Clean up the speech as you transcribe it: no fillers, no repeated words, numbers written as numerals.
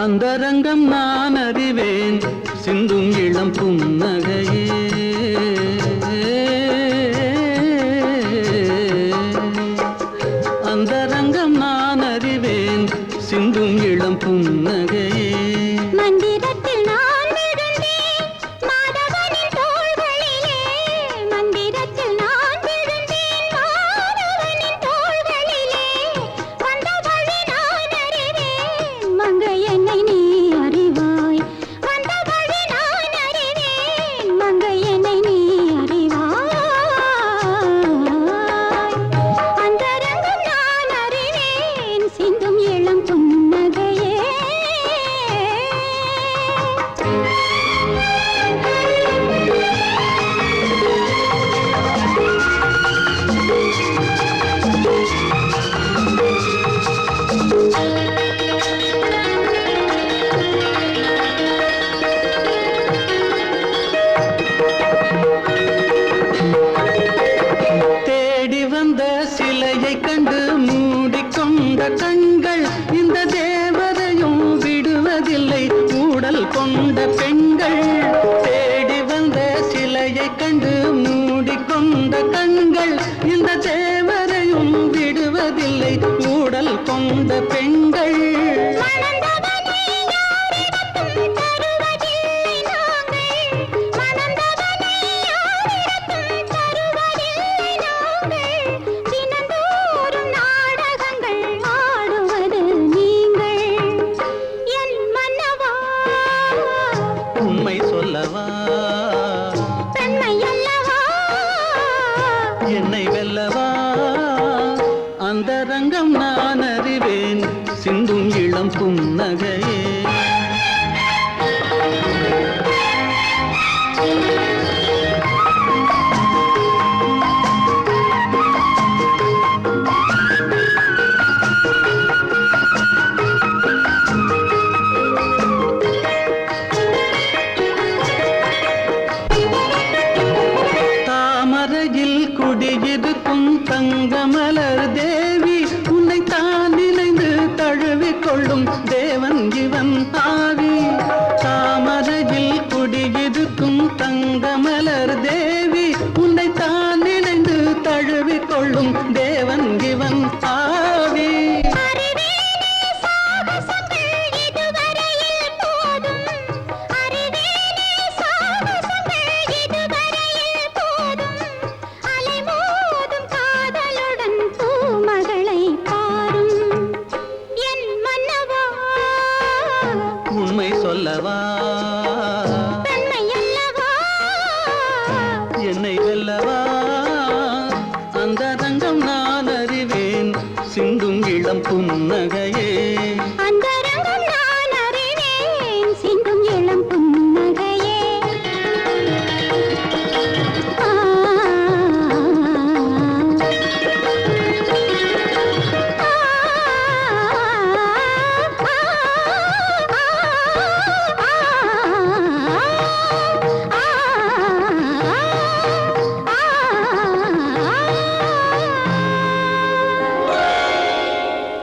அந்தரங்கம் நான் அறிவேன் சிந்தும் இளம் புன்னகையே. அந்தரங்கம் நான் அறிவேன் சிந்தும் இளம் புன்னகையே. மந்திரத்தில் நான் விழுந்தேன் மாதவனின் தோள்களிலே. மந்திரத்தில் நான் விழுந்தேன் மாதவனின் தோள்களிலே. வந்த வழி நான் அறிவேன் மங்கை என்னை நீ அறிவாய். வந்த வழி நான் அறிவேன் மங்கை என்னை நீ அறிவாய். அந்தரங்கம் நான் அறிவேன் சிந்தும் இளம் புன்னகையே. தேடி வந்த சிலையை கண்டு மூடிக்கொண்ட கண்கள் இந்த தேவரையும் விடுவதில்லை ஊடல் கொண்ட பெண்கள். தேடி வந்த சிலையை கண்டு மூடிக்கொண்ட கண்கள் இந்த தேவரையும் விடுவதில்லை ஊடல் கொண்ட பெண்கள். மணந்தவனை யாரிடத்தும் தருவதில்லை நாங்கள். மணந்தவனை யாரிடத்தும் தருவதில்லை நாங்கள். தினந்தோறும் நாடகங்கள் ஆடுவது நீங்கள். என் மன்னவா உண்மை சொல்லவா பெண்மை அல்லவா. என்னை வெல்லவா. அந்தரங்கம் நான் அறிவேன் சிந்தும் இளம் புன்னகையே. தாமரையில் குடியிருக்கும் தங்கமலர் தேவி உன்னை தான் நினைந்து தழுவிக் கொள்ளும் தேவன் இவன் ஆவி. தாமரையில் குடியிருக்கும் தங்கமலர் தேவி உன்னை தான் நினைந்து தழுவிக் கொள்ளும் தேவன் இவன் ஆவி. அறிவேனே சாகசங்கள் இதுவரையில் போதும். அறிவேனே சாகசங்கள் இதுவரையில் போதும். அலைமோதும் காதலுடன் பூமகளை பாரும் என் மன்னவா. உண்மை சொல்லவா பெண்மை அல்லவா. என்னை வெல்லவா. அந்தரங்கம் நான் அறிவேன் சிந்தும் இளம் புன்னகையே.